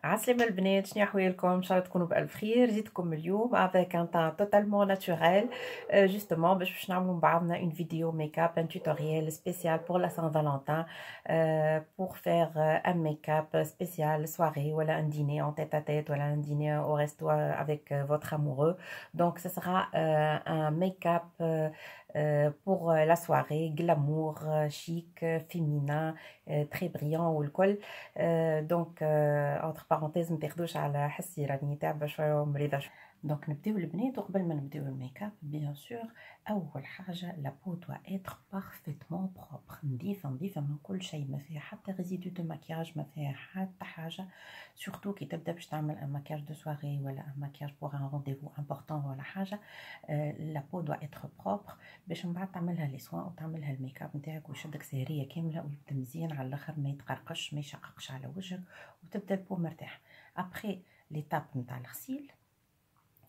عسلامة البنات، شنو احوالكم؟ ان شاء الله تكونوا بالف خير. جيتكم اليوم avec un teint totalement naturel justement باش نعملوا مع بعضنا une vidéo make-up, un tutoriel spécial pour la Saint-Valentin, pour faire un make-up spécial soirée ou un dîner en tête-à-tête ou un dîner au resto avec votre amoureux. Donc ce sera un make-up pour la soirée, glamour, chic, féminin, très brillant والكل. دونك entre parenthèses ما تاخدوش على حسي راني تعبه شويه ومريضه شويه. دونك نبداو البنات، وقبل ما نبداو الميك اب بيان سور اول حاجه لابو دوا اتر بارفيتمون بروبر، نظيفه من كل شيء، ما فيها حتى ريزيدو دو ماكياج، ما فيها حتى حاجه. سورتو كي تبدا باش تعمل ان ماكياج دو سواري ولا ان ماكياج بوغ ان رونديفو امبورطون ولا حاجه، لابو دوا اتر بروبر باش من بعد تعملها لي سوان وتعملها الميك اب نتاعك ويشدك سهريه كامله ويبدا مزيان على الاخر، ما يتقرقش ما يشققش على وجهك وتبدا البو مرتاح. ابري ليتاب نتاع الغسيل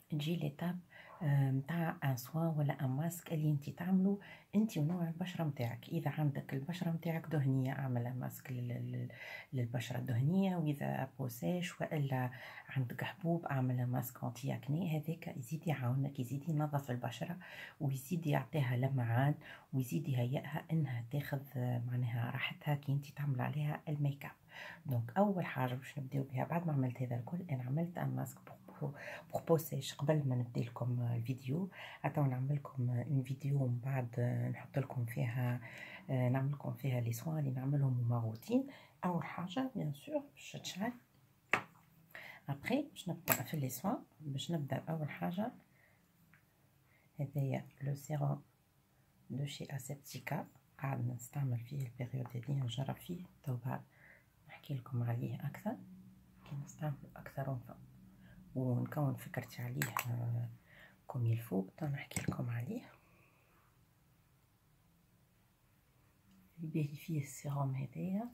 تجي ليتاب نتاع ان سوان ولا ان ماسك اللي انت تعملو انت ونوع البشره نتاعك. اذا عندك البشره نتاعك دهنيه اعمل ماسك للبشره الدهنيه، واذا بوساش والا عندك حبوب اعمل ماسك انتي اكني. هذاك يزيد يعاونك، يزيد ينظف البشره ويزيد يعطيها لمعان ويزيد يهيئها انها تاخذ معناها راحتها كي انت تعمل عليها الميك اب. دونك اول حاجه باش نبداو بها بعد ما عملت هذا الكل، انا عملت ان ماسك بور بوسيش قبل ما نبدا لكم الفيديو. عطاو نعمل لكم اون فيديو من بعد نحط لكم فيها نعمل لكم فيها لي سوان اللي نعملهم هما روتين. اول حاجه بيان سور باش تشعل، ابري باش نبدا في لي سوان. باش نبدا اول حاجه هذايا لو سيروم دو شي اسيبتيكا، قاعد نستعمل فيه البيريود هذه نجرب فيه، تو بعد نحكي لكم عليه اكثر كي نستعمل اكثر ونكون فكرتي عليه كوم يلفو. نحكي لكم عليه. اللي فيه السيروم هذايا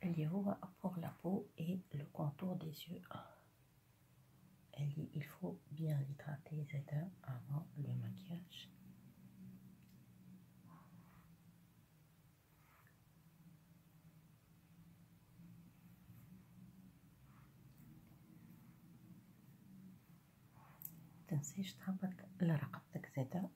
اللي هو pour la peau et le contour des yeux، اللي il faut bien l'hydrater زادا avant le maquillage. متنسيش تهبط لرقبتك زادا.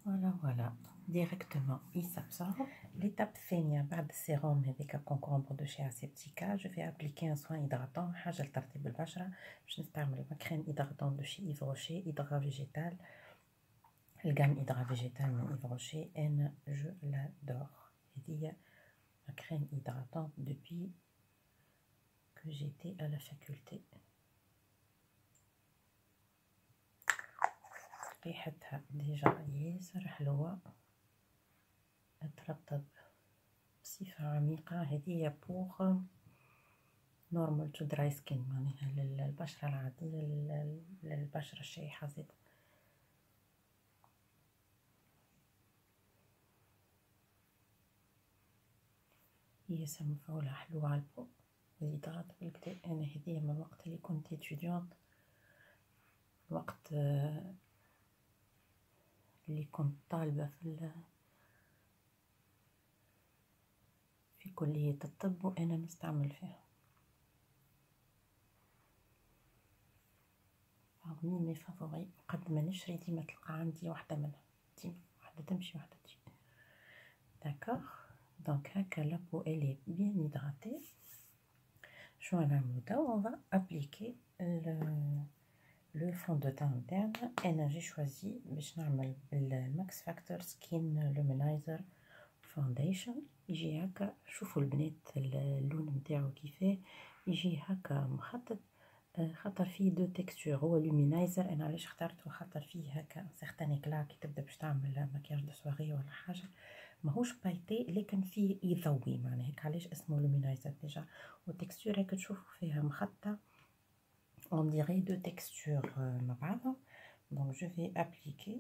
فوالا ديريكتومون يسابسورب. ليتاب الثانيه بعد السيروم هذيك كونكومبر دو شي اسيبتيكا، جو في ابليكي ان سوان هيدراتون، حاجه لترطيب البشره. باش نستعمل كريم هيدراتون دو شي ايف روشي هيدرا فيجيتال، الجام هيدرا فيجيتال من ايف روشي، انا جو لادور. هذه كريم هيدراتون depuis que j'étais à la faculté. ريحتها ديجا ياسر حلوة، ترطب بصفة عميقة. هذه بوغ نورمال تو دراي سكين، معناها للبشرة العادية، للبشرة الشايحة زيت. ياسر مفعولة حلوة على البو، زيدات بالكدا. انا هذه من الوقت اللي كنت اتيديونت، وقت اللي كنت طالبة في كلية الطب وانا نستعمل فيها. parmi mes favoris، قد ما نشري ديما تلقى عندي واحدة منها، ديما واحدة تمشي واحدة تجي. داكوغ، دونك هكا لابو الي بيان هيدراتي. شنو نعملو توا؟ اون فا ابليكي لو فون دو تان نتاعنا. انا جي شوازي باش نعمل بالماكس فاكتور سكين لومينايزر فاونديشن. يجي هكا، شوفوا البنات اللون نتاعو كيفاه يجي هكا مخطط، خاطر فيه دو تكستور. هو لومينايزر، انا علاش اخترته خاطر فيه هكا سيغتان اكلا كي تبدا باش تعمل ماكياج دو سواري ولا حاجه، ماهوش بايتي لكن فيه يضوي، معناها هيك علاش اسمه لومينايزر ديجا. والتكستور هيك تشوفوا فيها مخطه on dirait deux textures مع بعضهم. donc je vais appliquer،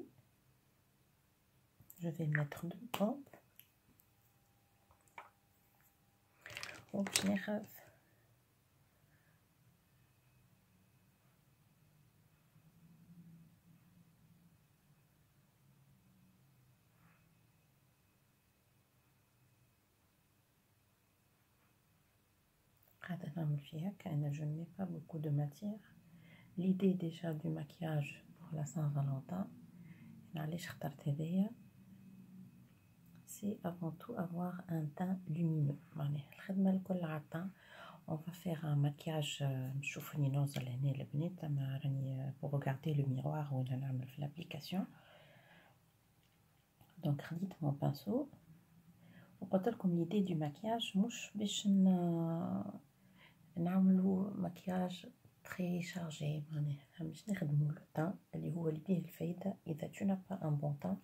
je vais mettre deux pompes وباش ناخذ je ne mets pas beaucoup de matière. L'idée déjà du maquillage pour la Saint-Valentin, c'est avant tout avoir un teint lumineux. On va faire un maquillage pour regarder le miroir ou l'application. Donc, dites mon pinceau. Comme l'idée du maquillage, مش نعملو maquillage très chargé. مش نخدمو le teint اللي هو اللي بيه الفايدة. إذا tu n'as pas un bon teint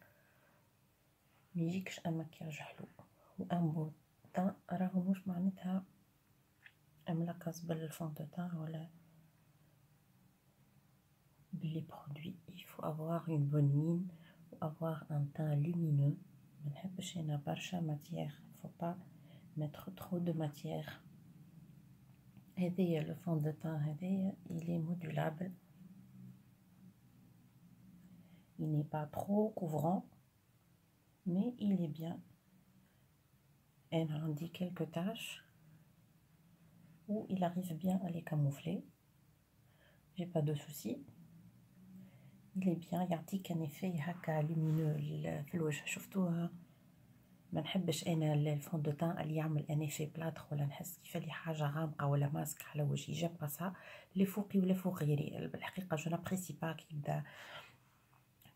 ما يجيكش un maquillage حلو. و un bon teint راهو مش معناتها ملكز بالفون دو تان ولا les produits. Il faut avoir une bonne mine ou avoir un teint lumineux. ما نحبش هنا برشا matière. Il faut pas mettre trop de matière. هذايا le fond de teint هذايا il est modulable. Il n'est pas trop couvrant mais il est bien. Elle rendit quelques taches où il arrive bien à les camoufler. J'ai pas de soucis. Il est bien. يعطيك un effet هكا lumineux في الوجه. شفتوها؟ ما نحبش انا الفون دو تان اللي يعمل ان افي بلاطر ولا نحس كيف اللي حاجه غامقه ولا ماسك على وجهي. جيم با سا لي فوقي ولا فوق غيري. بالحقيقه جو نابريسي با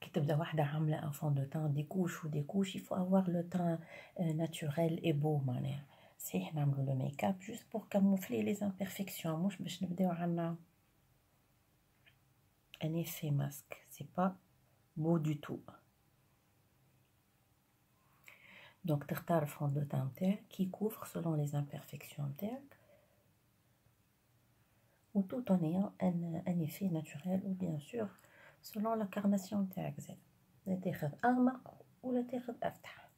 كي تبدا واحده عامله ان فون دو تان دي كوش ودي كوش. il faut avoir le teint naturel et beau. معناها صحيح نعملوا لو ميك اب جوست بور كاموفلي لي امبيرفكسيون مش باش نبداو عنا ان افي ماسك. سي با beau du tout. Donc, تختار fond de teint نتاعك qui couvre selon les imperfections نتاعك ou tout en ayant un effet naturel ou bien sûr selon la carnation نتاعك. زين لا تاخذ أغمق ولا تاخذ أفتح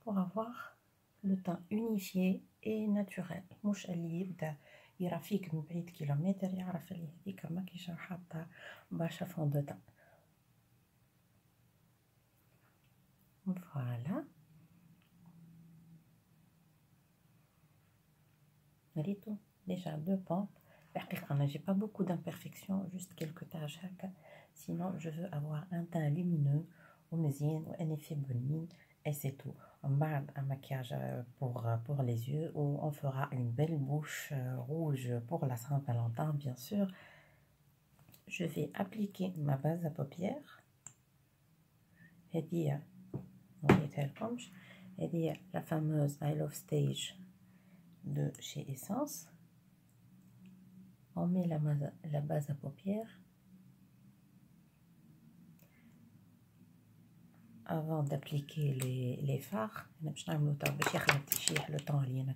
pour avoir le teint unifié et naturel. مش اللي يبدا يرى فيك من بعيد كيلومتر يعرف اللي هذيك ماكيش حاطة برشا fond de teint. Voilà. ريتو déjà deux pentes. J'ai pas beaucoup d'imperfections, juste quelques taches. Sinon, je veux avoir un teint lumineux ou un effet bonne mine et c'est tout. On va un maquillage pour les yeux où on fera une belle bouche rouge pour la Saint-Valentin, bien sûr. Je vais appliquer ma base à paupières. هذه la fameuse I Love Stage de chez Essence. On met la base à paupières avant d'appliquer les fards. باش نعملو باش يخلط تشيح لو طون اللي انا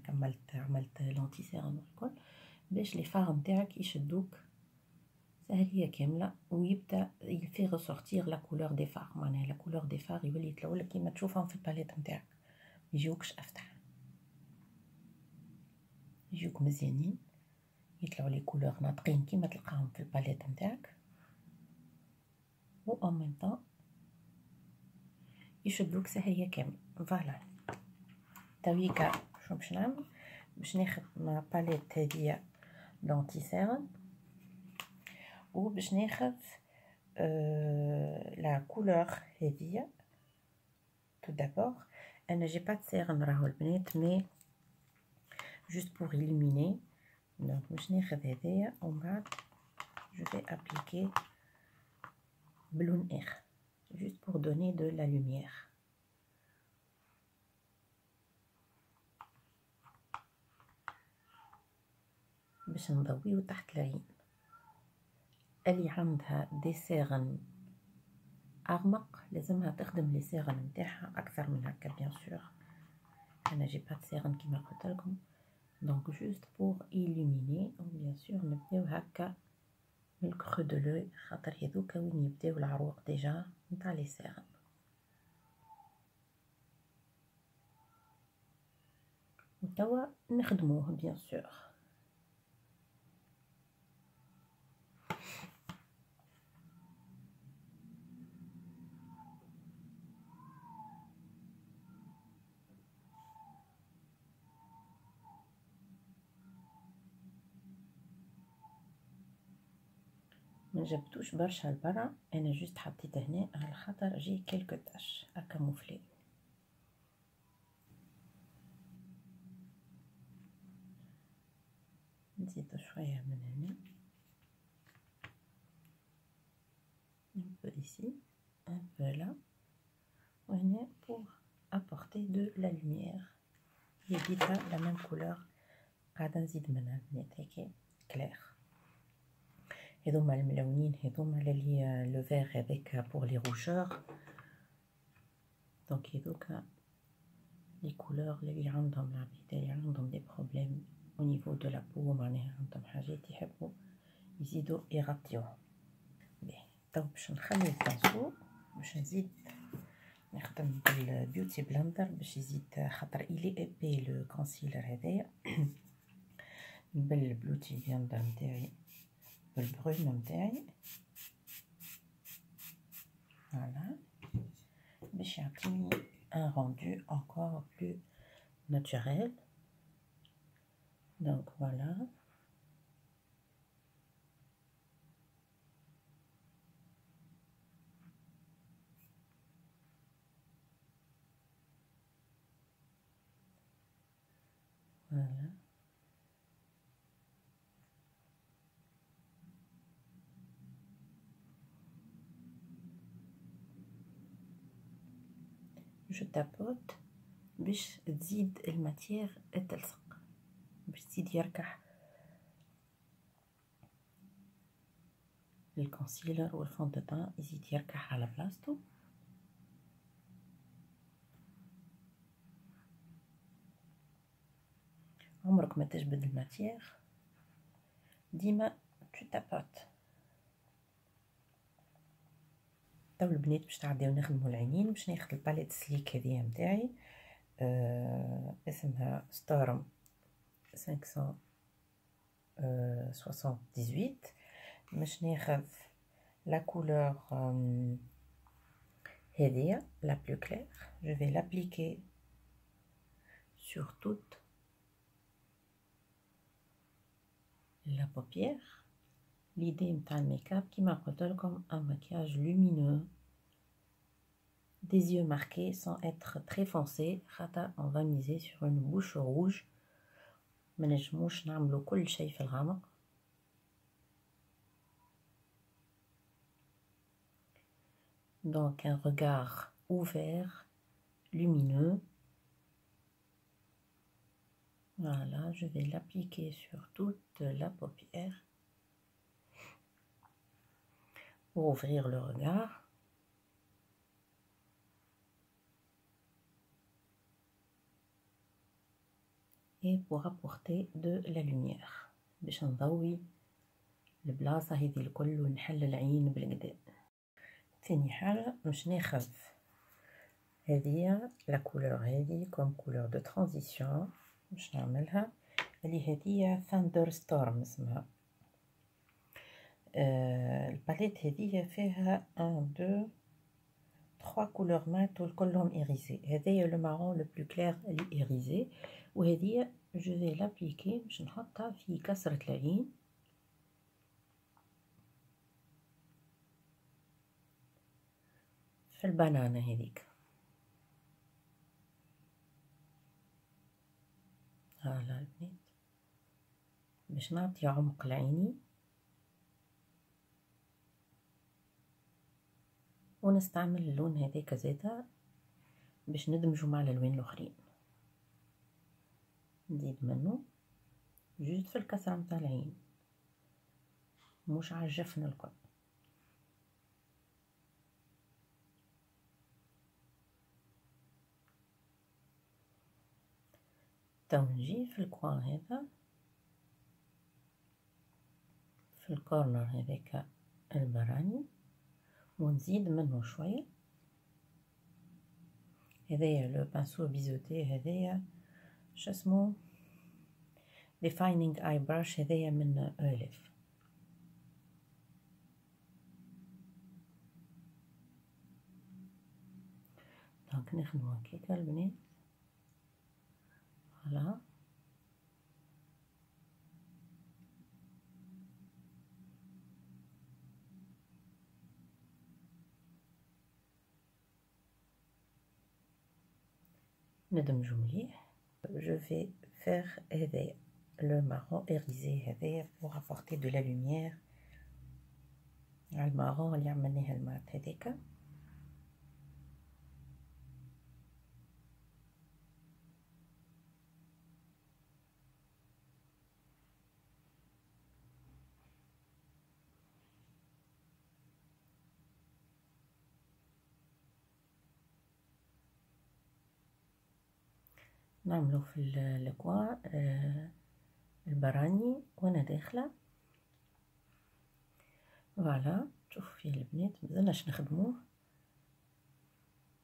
عملت لونتي سيرم الكل باش لي فار نتاعك يشدوك سهليه كامله ويبدا يفي ressortir la couleur des fards. معناها la couleur des fards يولي يطلعولك كيما تشوفهم في الباليت نتاعك. يجيوكش افتح يجيوك مزيانين يطلعوا لي كولور ناطقين كيما تلقاهم في الباليت نتاعك و en même temps يشدوك سهلية كامل. فوالا تويكا شو باش نعمل؟ باش ناخد ما باليت هادية لونتي سيرم و باش ناخد لا كولور هادية. tout d'abord انا جي با سيرم راهو البنات مي juste pour illuminer. Donc باش ناخد هدايا ومن بعد je vais appliquer بلون اخر juste pour donner de la lumière. باش نضويو تحت العين. اللي عندها دي سيرن اغمق لازمها تخدم لي سيرن نتاعها اكثر من هكا بيان سور. انا جي با سيرن كيما قلت لكم. Donc juste pour illuminer ou bien sûr نبداو هكا من الكرو دو لوي خاطر هذوكا وين يبداو العروق ديجا نتاع لي سيرم. وتوا نخدموه بيان سور. ما جبتوش برشا لبرا، انا جوست حطيته هنا على خاطر جي كيلكو تاش اكاموفلي. نزيد شويه من هنا un peu ici, un peu là, وهنا pour apporter de la lumière. يديتها la même couleur قاعده نزيد منها البنات هيك كلير. هذوما الملونين هذوما اللي لو فيغ هذاك بور لي روجور. دونك هذوكا لي كولور اللي عندهم العباد اللي عندهم دي بروبليم او نيفو دو لا بو، معناها عندهم حاجات يحبوا يزيدوا يغطيوها. باهي تو باش نخلي البانسو باش نزيد نخدم بالبيوتي بلندر باش يزيد، خاطر إلي إيبي لو كونسيلر هذايا بالبيوتي بلندر نتاعي بالبروم نتاعي فوالا باش يعطيني ان rendu encore plus naturel. Donc voilà. Voilà. Je tapote باش تزيد الماتير تلصق، باش تزيد يركح الكونسيلر والفون دو تان، يزيد يركح على بلاصتو. عمرك ما تجبد الماتير، ديما tu tapotes. تو البنات باش تعديو نخدمو العينين، باش ناخد الباليت سليك هذيا متاعي اسمها ستورم 578. باش ناخذ لا كولور هذيا لا بلو كلير. جو في لابليكي sur toute la paupière. l'idée نتاع الميكاب كيما قلت لكم un maquillage lumineux, des yeux marqués sans être très foncés، خاطر on va miser sur une bouche rouge. ما نجموش نعملو كل شيء في الغامق. donc un regard ouvert lumineux. Voilà, je vais l'appliquer sur toute la paupière pour ouvrir le regard. Et pour apporter de la lumière باش نضوي البلاصة هذي الكل ونحل العين بالقدا. ثاني حاجة باش ناخذ هذه لا كولور هذه كوم كولور دو ترانزيسيون باش نعملها، اللي هذه ثاندر ستورم اسمها. الباليت هذه فيها 1 2 3 كولور مات وكلهم إيريزي. هذايا لو مارون لو بلو كلير اللي إيريزي، وهذه جو في لابليكي باش نحطها في كسرة العين. في البنانة هذيك. هلا البنات باش نعطي عمق لعيني، ونستعمل اللون هذاك زادا باش ندمجو مع الالوان الاخرين. نزيد منه جوست في الكسرة متاع العين، مش على الجفن الكل. تو نجي في الكوان هذا في الكورنر هذاك البراني ونزيد منه شويه. هذايا لو بانسو بيزوتي هذايا شو اسمه ديفاينينغ اي براش، هذايا من اوليف. دونك نخدمو هكاكا البنات. فوالا ندمجو مليح. je vais faire هذايا le marron irisé هذايا pour apporter de la lumière على المارون اللي عملناه المات هذيك. نعملو في الكوان البراني وانا داخله. فوالا شوفوا فيه البنات مازلناش نخدموه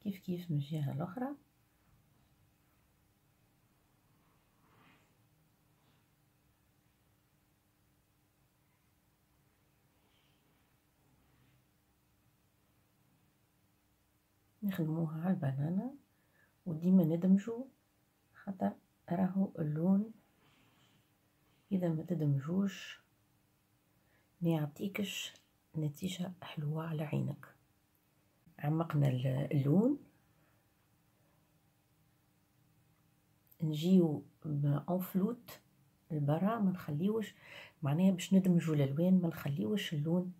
كيف كيف من الجهه الاخرى. نخدموها على البنانه وديما ندمجو، خاطر راهو اللون اذا ما تدمجوش ما يعطيكش نتيجه حلوه على عينك. عمقنا اللون، نجيو بانفلوت البرا، ما نخليوش معناها باش ندمجوا الالوان، ما نخليوش اللون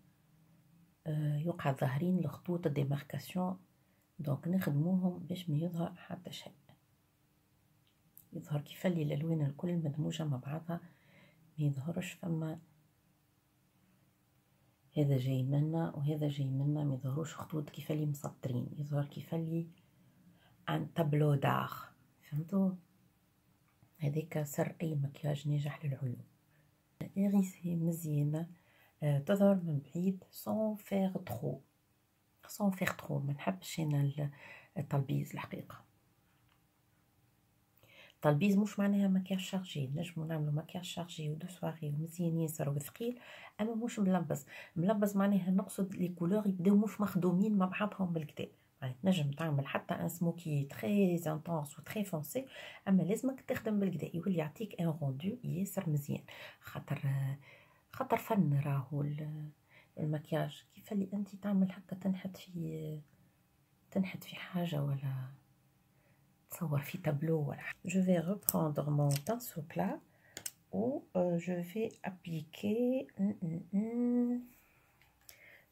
يقع ظاهرين الخطوط الديماركاسيون. دونك نخدموهم باش ما يظهر حتى شيء، يظهر كيف اللي الالوان الكل مدموجه مع بعضها، ما يظهرش فما هذا جاي منا وهذا جاي منا، ما يظهروش خطوط كيف اللي مسطرين، يظهر كيف اللي عن تابلو داغ. فهمتوا؟ هذيك سر اي مكياج ناجح للعيون. إيريسي مزيانه تظهر من بعيد sans faire trop. ما نحبش انا التلبيز الحقيقه. التلبيز مش معناها مكياج شارجي، نجمو نعملو مكياج شارجي ودو سواري ومزيان ياسر وثقيل، اما مش ملبس معناها نقصد لي كولور يبداو مش مخدومين مع بعضهم بالكدا. يعني تنجم تعمل حتى ان سموكي تري انتونس و تري فونسي، اما لازمك تخدم بالكدا يولي يعطيك ان روندو ياسر مزيان. خاطر فن راهو المكياج، كيف اللي انت تعمل هكا تنحت في حاجه ولا تصور في تابلو ولا حاجه. je vais reprendre mon pinceau plat où je vais appliquer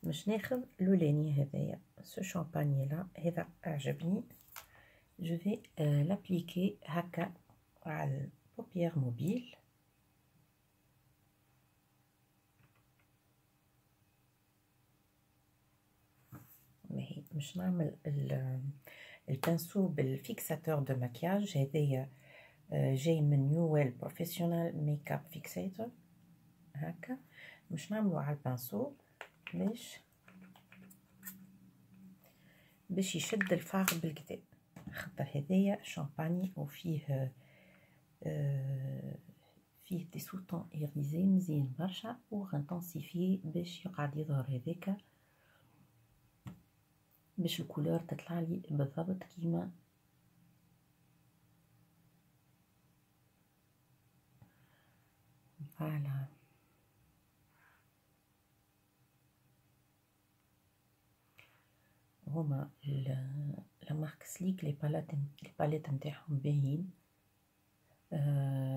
باش ناخذ لولاني هذايا سو شامباني لا، هذا اعجبني. je vais l'appliquer هكا على البوبيير موبيل. مش نعمل البنسو بالفيكساتور دو مكياج هذايا جاي من نيويل بروفيسيونال ميك اب فيكساتور هكا، مش نعملو على البنسو باش يشد الفار بالكدا، خاطر هذايا شامباني وفيه فيه دي سوطون ايريزي مزيان برشا بوغ انتنسيفي باش يقعد يظهر هذاك، باش الكولور تطلع لي بالضبط كيما فوالا. هما لا مارك سليك لي باليت نتاعهم باهيين،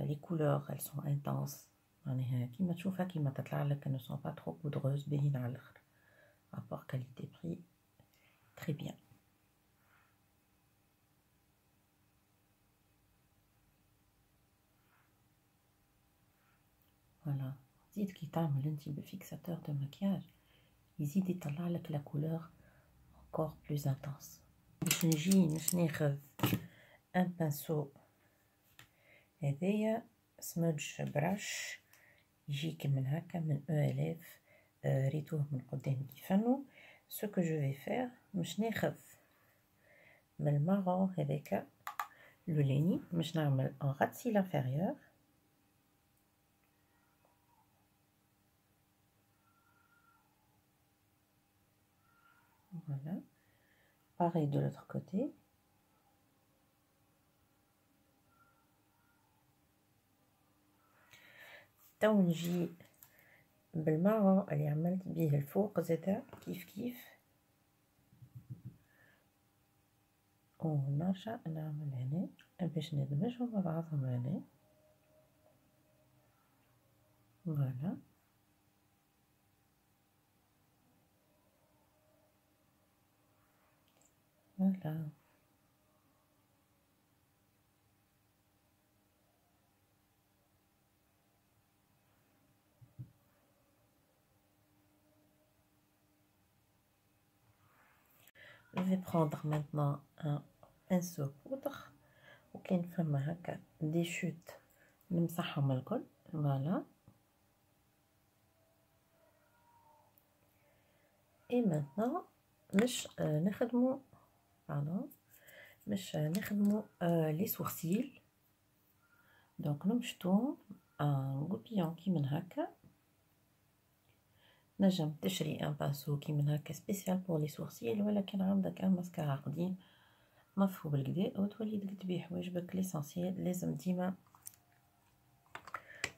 لي كولور elles sont intenses، معناها كيما تشوفها كيما تطلع لك ne sont pas trop poudreuses، باهيين على الاخر. rapport qualité prix très bien. فوالا زيد كي تعمل انتي بفيكساتور دو مكياج يزيد يطلع لك لا كولور encore plus intense. باش باش ناخذ ان بانسو هذايا سمودج براش يجيك من هكا من الاف، ريتوه من قدام كيفانو. سو كو جو في فير باش ناخذ من المارون هذاك لولاني باش نعمل ان غاتسي لانفيريور. Voilà, pareil de l'autre côté. تو نجي بالمارون اللي عملت بيه الفوق زادا كيف كيف ونرجع نعمل هنا باش ندمجهم مع بعضهم هنا. فوالا فوالا. Je vais prendre maintenant un pinceau poudre وكاين فما هكا دي شوت نمسحهم الكل. فوالا. et maintenant مش نخدمو مش نخدمو لي سورسيل. دونك نمشطوهم ان غوبيون كي من هكا. نجم تشري ان بانسو كي من هكا سبيسيال بور لي سورسيل، ولا كان عندك ان ماسكارا قديم نظفو بالكدا وتولي تقد بيه حواجبك. ليسونسيال لازم ديما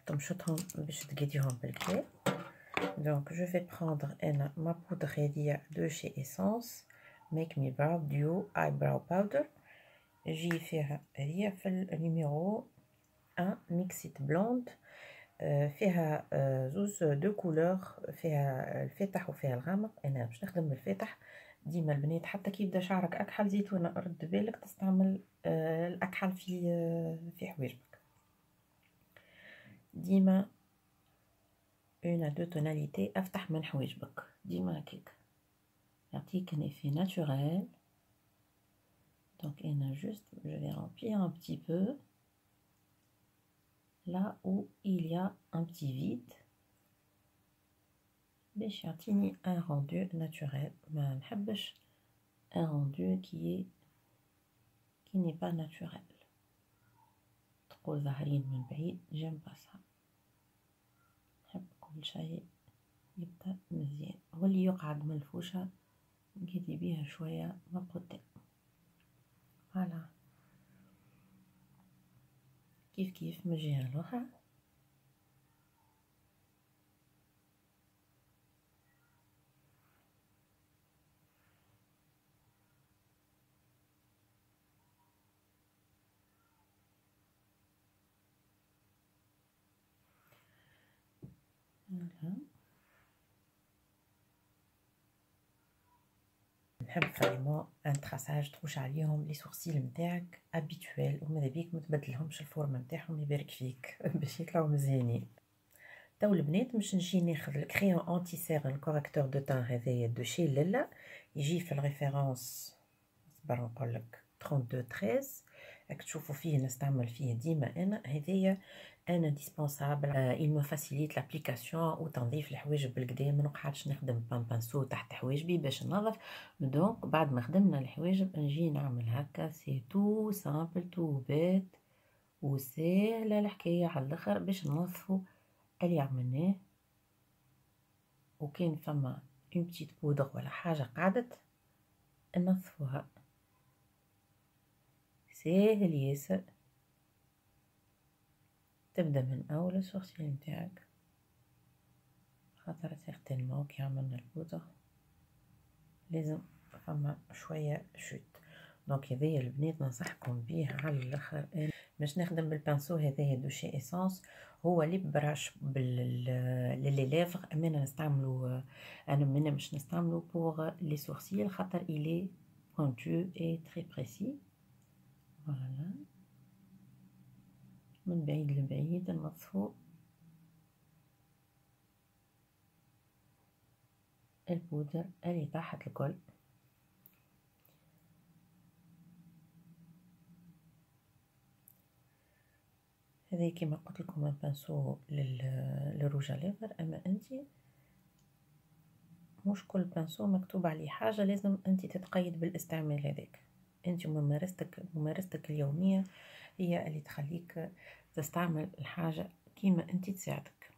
تمشطهم باش تقديهم بالكدا. دونك جو في بروندر انا ما بودر هذيا دو شي اسونس ميك مي براو ديو اي براو باودر. جي فيها هي في النيميرو 1 ميكسيت بلوند. فيها زوز دو كولور، فيها الفاتح وفيها الغامق. انا باش نخدم بالفاتح. ديما البنات حتى كي يبدا شعرك اكحل زيتونه رد بالك تستعمل الاكحل في حواجبك. ديما اون دو توناليتي افتح من حواجبك ديما هكاك يعطيك ان افي ناتوريل. دونك انا جوست je vais remplir un petit peu là où il y a un petit vide باش يعطيني un rendu naturel. ما نحبش un rendu qui n'est pas naturel. تقول ظاهرين من بعيد j'aime pas ça. نحب كل شيء يبدا مزيان. واللي يقعد من الفوشة نقدي بيها شوية من قدام. فوالا كيف من الجهة الأخرى. نحب فريمون ان تراساج تخش عليهم لي سورسيل نتاعك ابيتويل، وماذا بيك ما تبدلهمش الفورم نتاعهم. يبارك فيك باش يطلعوا مزيانين. تو البنات باش نجي ناخذ الكريون انتي سيرن كوريكتور دو تان هذايا دو شي لالا، يجي في الريفيرونس صبر نقول لك 32 13. راك تشوفوا فيه نستعمل فيه ديما انا هذايا ان انديسبونسابل. il me facilite l'application وتنظيف الحواجب بالكدا. ما نقعدش نخدم بانسو تحت حواجبي باش ننظف. دونك بعد ما خدمنا الحواجب نجي نعمل هكا. سي تو سامبل تو بيت وسهله الحكايه على الاخر باش ننظفوا اللي عملناه. وكان فما اون بتيت بودر ولا حاجه قعدت ننظفوها ساهل ياسر. تبدا من اول السورسيل نتاعك خاطر سيغتينمون كي عملنا البودر لازم فما شويه شوت. دونك هذايا البنات ننصحكم بيه على الاخر. باش نخدم بالبانسو هذايا دو شي اسانس هو ليب براش لي ليفر. اما نستعملو انا منا مش نستعملو بور لي سورسيل خاطر الي بوينتو اي تري بريسي. فوالا من بعيد لبعيد ننظفو البودر اللي تحت الكل. هذا كيما قلت لكم بانسو للروج ليفر. اما انت مش كل بانسو مكتوب عليه حاجه لازم انت تتقيد بالاستعمال هذاك. انت ممارستك اليوميه هي اللي تخليك تستعمل الحاجه كيما انت تساعدك.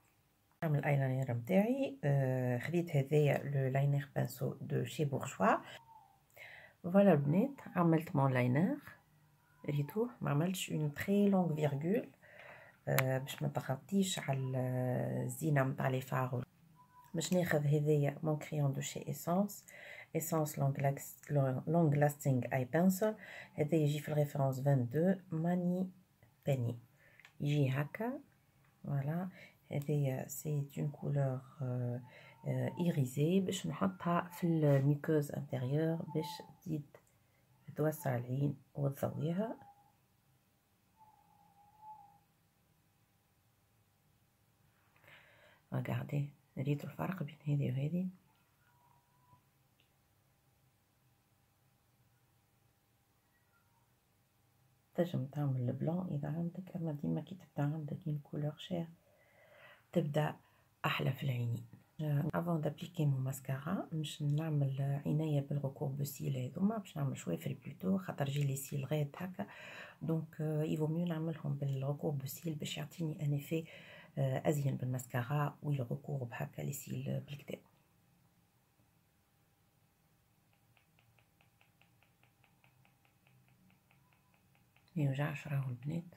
نعمل الايلاينر نتاعي. خديت هذايا لو لاينر بانسو دو شي بورجوا. فوالا البنات عملت مون لاينر. ريتوه ما عملتش اون تري لونغ فيرغول باش ما تغطيش على الزينه نتاع لي فار. باش ناخذ هذايا مون كريون دو شي اسانس essence long lasting eye pencil. هذا يجي في الريفرنس 22 ماني بني، يجي هكا. فوالا هذه سي اون كولور ايريزي باش نحطها في الميكوز انتيريور باش تزيد توسع العين وتضويها. رجعتي ريتو الفرق بين هذه وهذه. تنجم تعمل البلون اذا عندك، اما ديما كي تبدا عندك une كولور شير تبدا احلى في العينين. افون دابليكي مو ماسكارا باش نعمل عنايه بالركور بوسيل هذوما، باش نعمل شويه في البلوتو خاطر جي لي سيل غير هكا، دونك يفو ميو نعملهم بالركور بوسيل باش يعطيني ان افي ازين بالماسكارا والركور بهكا لي سيل بالكدا. ميوجعش راهو البنات.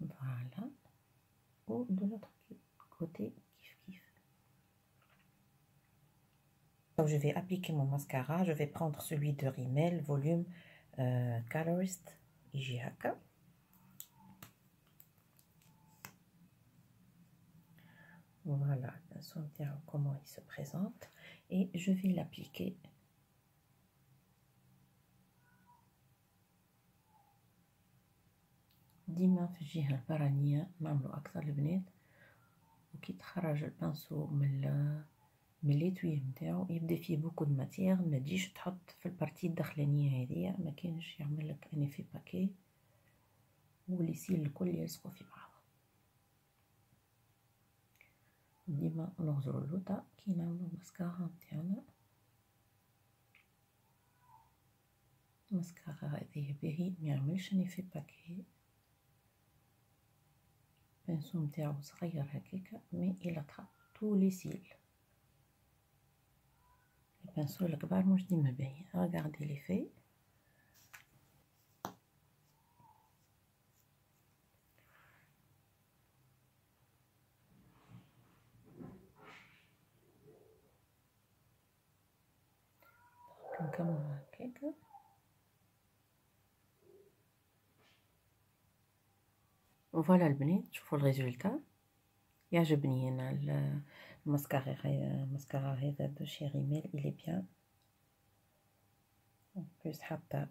فوالا و دو لوتر côté كيف كيف. Donc je vais appliquer mon mascara, je vais prendre celui de Rimmel volume Colorist يجي هكا. Voilà, le pinceau نتاعو comment il se présente et je vais l'appliquer. ديما في الجهة البرانية نعملو أكثر البنات، وكي تخرج البانسو من ليتوي نتاعو يبدا فيه بوكو دو ماتيير، ما تجيش تحط في البارتي الداخلانية هذيا، ما كانش يعمل لك ان افي باكي ولي سيل الكل يلصقوا في بعض. ديما نغزرو اللوطة كي نعملو الماسكارا نتاعنا. الماسكارا هذه باهي ميعملش ان افي باكي، البانسو نتاعو صغير هكاكا مي إلا تحط تو لي سيل. البانسو الكبار مش ديما باهي. رغاردي لي في نكمل هكاكا. وفوالا البنات شوفوا الريزولتا، يعجبني انا الماسكارا هذا دو شي ريميل il est bien. en plus حتى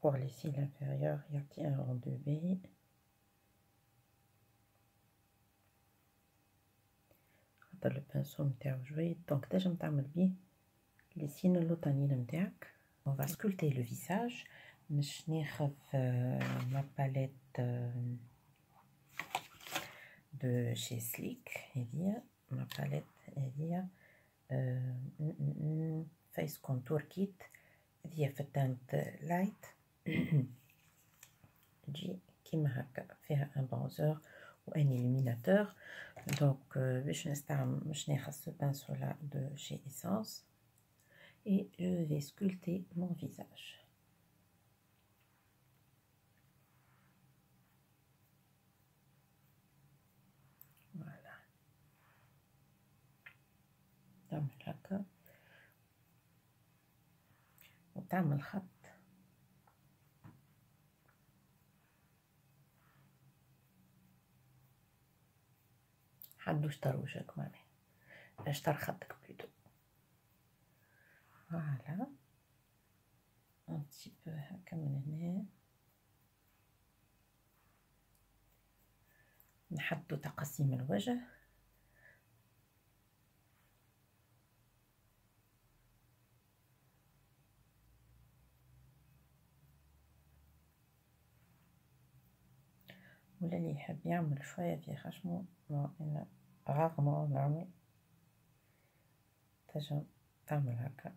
pour les cils inférieurs يعطي un rendu باهي. خاطر البانسو نتاعو جويد دونك تنجم تعمل بيه لي سين اللوطانيين نتاعك. on va sculpter le visage. باش ناخذ ما باليت de chez Sleek هذيا، ما باليت هذيا فيس كونتور كيت هذيا في التانت لايت. تجي كيما هكا فيها ان برونزور و ان إليميناتور. دونك باش نستعمل باش ناخذ ce pinceau là de chez Essence et je vais sculpter mon visage. Voilà. تعمل هكا وتعمل خط حدوش طروجك معناها اشتر خطك بلوتو. فوالا ان بتي بو هكا من هنا نحدو تقسيم الوجه. ولا اللي يحب يعمل شوية في خشمه، أنا رغم نعمل تنجم تعمل هكا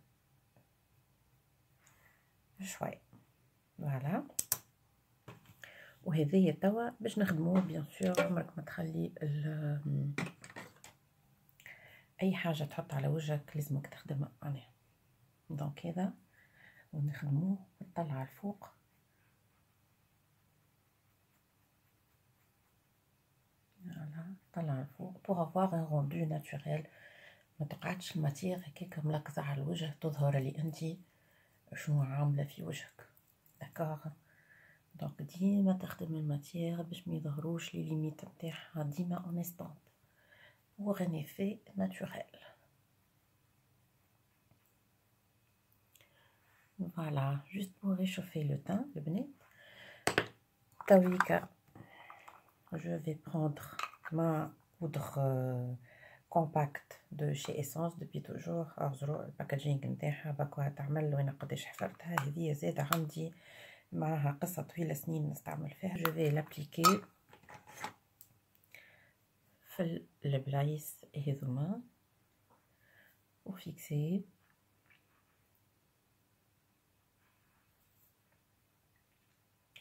شوية. فوالا وهذيا توا باش نخدموه بيان سور. عمرك ما تخلي أي حاجة تحط على وجهك لازمك تخدمها معناها. دونك هذا ونخدموه نطلع الفوق. Voilà, طلع الفوق pour avoir un rendu naturel ما تقعدش الماتيغ هكاك ملقزة على الوجه، تظهر لي انتي شنو عاملة في وجهك. داكوغ، دونك ديما تخدم الماتيغ باش ما يظهروش لي ليميت نتاعها، ديما اونستونت pour un effet naturel. Voilà, juste pour réchauffer le teint, le bonnet. Tawika, je vais prendre ma poudre compacte de chez Essence depuis toujours. أرجو الباكاجينغ نتاعها باكوها تعمل وأنا قداش حفرتها. هذه زادة عندي معها قصة طويلة سنين نستعمل فيها. Je vais l'appliquer في البلايص هذوما وفيكسي.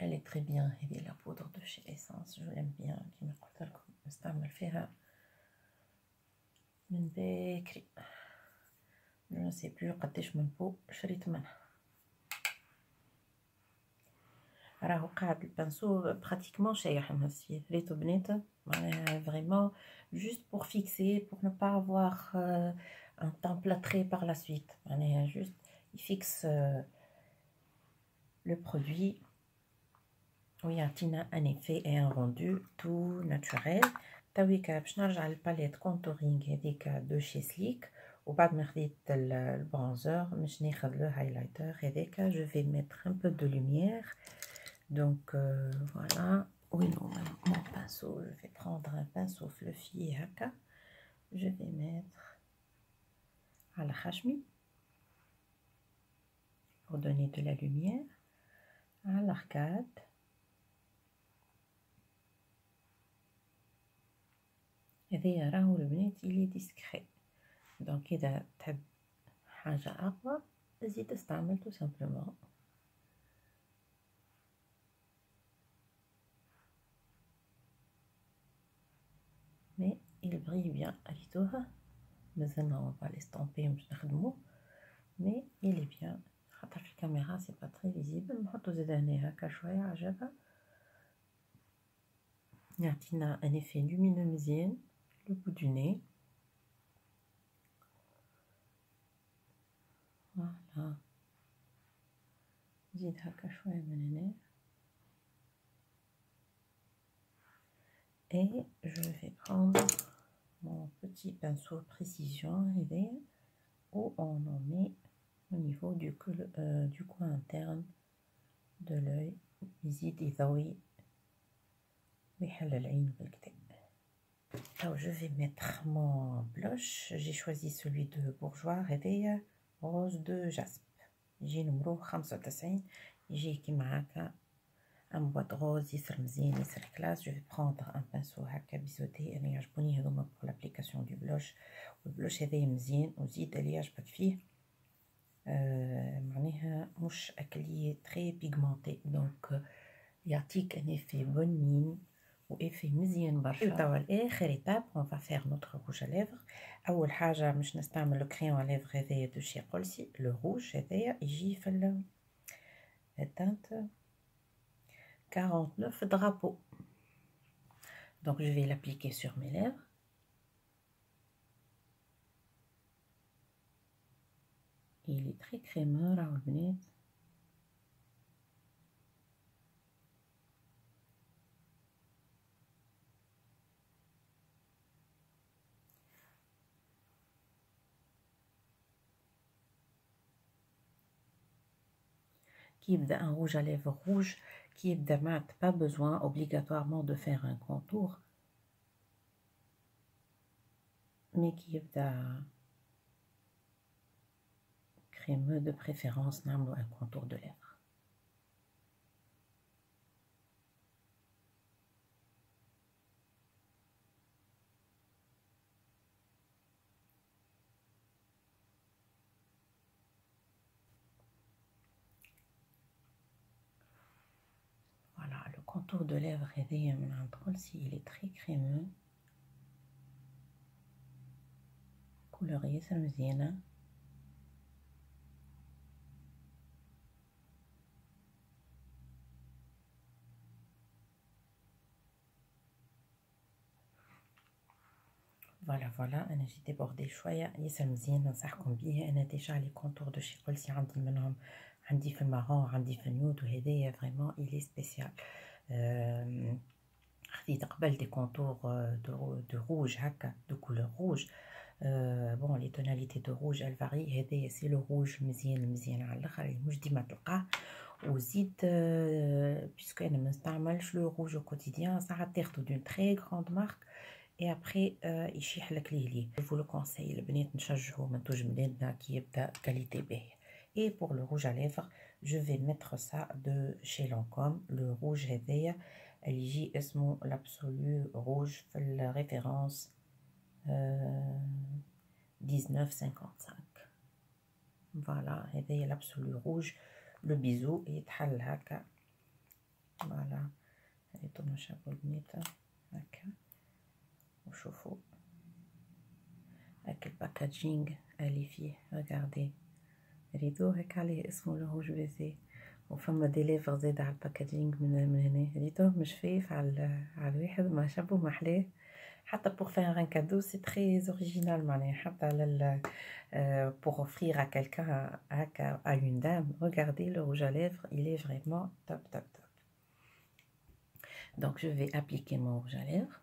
Elle est très bien, هذه la poudre de chez Essence, je l'aime bien. كيما قلت لكم نستعمل فيها من بكري. je ne sais plus قداش من بو شريت منها. راهو قاعد البانسو براتيكمون شايح مهسيه. ريتو بنات معناها فريمون juste pour fixer, pour ne pas avoir un teint plâtré par la suite. معناها juste il fixe le produit ويعطينا un effet et un rendu tout naturel. تويكا باش نرجع للباليت كونتورينغ هذيك دو شي سليك، وبعد ما خديت البرونزور باش ناخذ لو هايلايتر هذاك. جو في ميتر ان بو دو لوميير. دونك فوالا. وين هو مون بانسو؟ جو في بروندر ان بانسو فلوفي هكا. جو في ميتر على خشمي pour donner de la lumière à l'arcade. هذايا راهو البنات إلي ديسكري. دونك إذا تحب حاجة أقوى زيد تستعمل تو سامبلومون. مي il brille bien. ريتوها مازلنا اون با ليستومبي باش نخدمو، مي il est bien. خاطر في الكاميرا سي با تري فيزيبل. نحطو زيد هنا هكا شوية عجبها، يعطينا ان effet lumineux مزيان. le bout du nez. Voilà. زيد هكا شوية من هنا. Et je vais prendre mon petit pinceau précision où on en met au niveau du coin interne de l'œil. يزيد يضوي ويحل العين بالكدا. Alors je vais mettre mon blush. J'ai choisi celui de Bourjois هذايا rose de jaspe. يجي نمرو 95. يجي كيما هكا un boîte rose يصير مزيان يصير كلاس. Je vais prendre un pinceau هكا بيزودي. أنا يعجبوني هذوما pour l'application du blush. والبلوش هذايا مزيان وزيد اللي يعجبك فيه معناها مش أكلي تري بيغمونتي، دونك يعطيك ان effet bonne mine و effet مزيان برشا. توا الآخر إيتاب on va faire notre rouge à lèvres. أول حاجة باش نستعمل لو كريون à lèvres هذايا دو شي قولسي. لو روج هذايا يجي في التانت 49 drapeaux. Donc je vais l'appliquer sur mes lèvres. Il est très crémeux راهو البنات. Qui يبدا un rouge à lèvres rouge qui يبدا mat, pas besoin obligatoirement de faire un contour, mais qui يبدا crémeux de préférence نعملو un contour de lèvres. Voilà, le contour de lèvres هذايا من عند قولسي il est très crémeux. couleur ياسر مزيانة. فوالا انا جيت ديبوردي شويه ياسر مزيان، ننصحكم بيه. انا ديجا لي كونتور دو شي قلسي عندي منهم، عندي في المارون، عندي في النود، وهذايا فريمون إلي سبيسيال. خديت قبل دي كونتور دو روج هكا، دو كولور روج. بون لي توناليتي دو روج الفاري، هذايا سي لو روج مزيان مزيان على الاخر، مش ديما تلقاه. وزيد بيسكو انا ما نستعملش لو روج او كوتيديان، ساعات تاخدو دون تري غروند مارك اي ابري يشيح لك ليه. جو لو كونساي البنات نشجعوا منتوج بلادنا كي يبدا كاليتي باهيه. اي بور لو روج على ليفر جو في ميتر سا دو شي لانكوم. لو روج هذايا اللي يجي اسمه لابسولو روج في الريفيرونس 1955. فوالا هذايا لابسولو روج. لو بيزو يتحل هكا. فوالا هايتو شافوا البنات هكا، وشوفوا هاك الباكاجينغ اللي فيه. ريغاردي ريدو هكا عليه اسمه لو روج بيزي، وفما دي ليفر زايد على الباكاجينغ من هنا. ريدو مش خفيف على الواحد، ما شابو محلاه. حتى pour faire un cadeau c'est très original معناها، حتى على pour offrir à quelqu'un, à une dame. Regardez le rouge à lèvres, il est vraiment top top top. Donc je vais appliquer mon rouge à lèvres.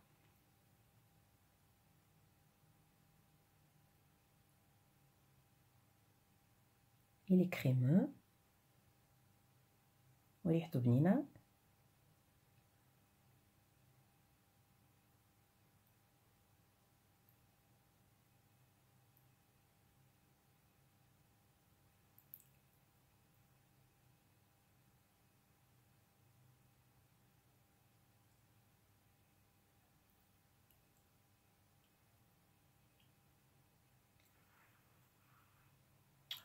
Il est crémeux وريحته بنينة.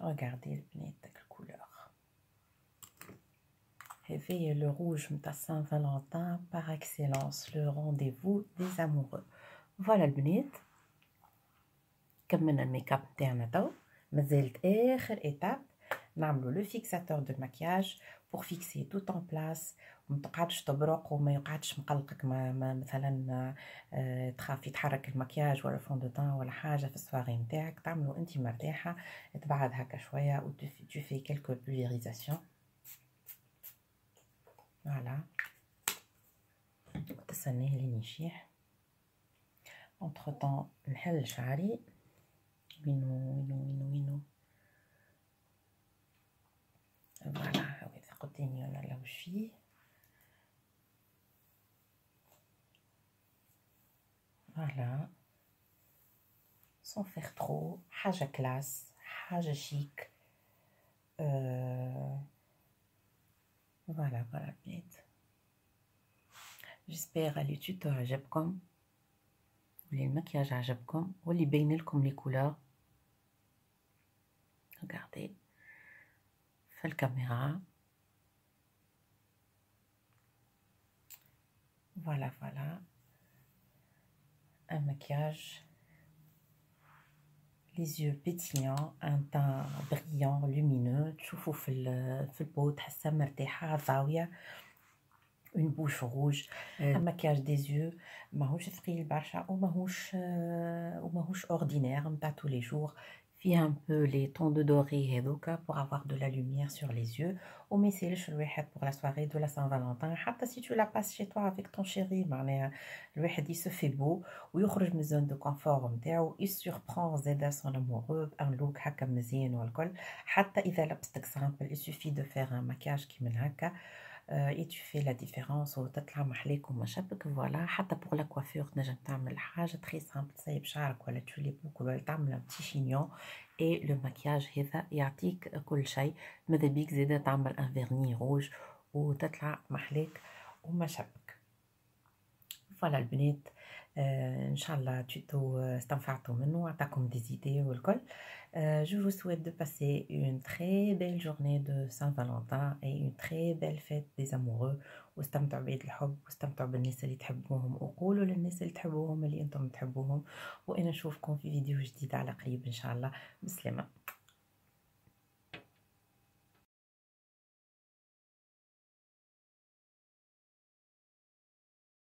Regardez البنات داك الكولور. هذايا لو روج نتاع سان فالونتان باغ اكسيلونس، لو رونديفو دي امورو. فوالا البنات كملنا الميك اب نتاعنا تو. مازالت اخر ايتاب نعملو لو فيكساتور دو ماكياج بور فيكسي توت اون بلاص، وما تقعدش تبرق وما يقعدش مقلقك. ما مثلا تخاف يتحرك المكياج ولا فون دو تان ولا حاجه في السواري نتاعك. تعملو انت مرتاحه، تبعد هكا شويه و tu fais quelques pulvérisations. فوالا تستنيه لين يشيح. entre temps نحل شعري. وينو فوالا هاوي قدامي انا لوش فيه. فوالا sans faire trop، حاجه كلاس، حاجه شيك. فوالا البنات جيسبيغ لي توتو عجبكم، واللي المكياج عجبكم، واللي بين لكم لي كولور. regardez في الكاميرا. فوالا un maquillage les yeux pétillants, un teint brillant lumineux. تشوفوا في البو تحسها مرتاحه ضاويه. une bouche rouge. un maquillage des yeux ماهوش ثقيل برشا وماهوش ordinaire نتاع tous les jours. فيها un peu les tons de doré هذوكا pour avoir de la lumière sur les yeux. وما يسالش الواحد pour la soirée de la Saint-Valentin. حتى si tu la passes chez toi avec ton chéri معناها الواحد se fait beau ويخرج من زون دو كونفور نتاعو. il surprend زاده son amoureux un look هكا مزيان والكل. حتى اذا لبستك simple il suffit de faire un maquillage كي من هكا et tu fais la différence وتطلع محليك وما شابك. فوالا حتى pour la coiffure تنجم تعمل حاجه تري سامبل، تصيب شعرك ولا تولي بوك ولا تعمل ان بتي شينيون. اي لو ماكياج هذا يعطيك كل شيء. ماذا بيك زاده تعمل ان فيرني روج وتطلع محليك وما شابك. فوالا البنات ان شاء الله توتو استنفعتوا منه، عطاكم دي زيدي والكل. Je vous souhaite de passer une très belle journée de Saint-Valentin et une très belle fête des amoureux. واستمتعوا بعيد الحب، واستمتعوا بالناس اللي تحبوهم، وقولوا للناس اللي تحبوهم اللي انتم تحبوهم. وانا نشوفكم في فيديو جديد على قريب ان شاء الله. بسلامة.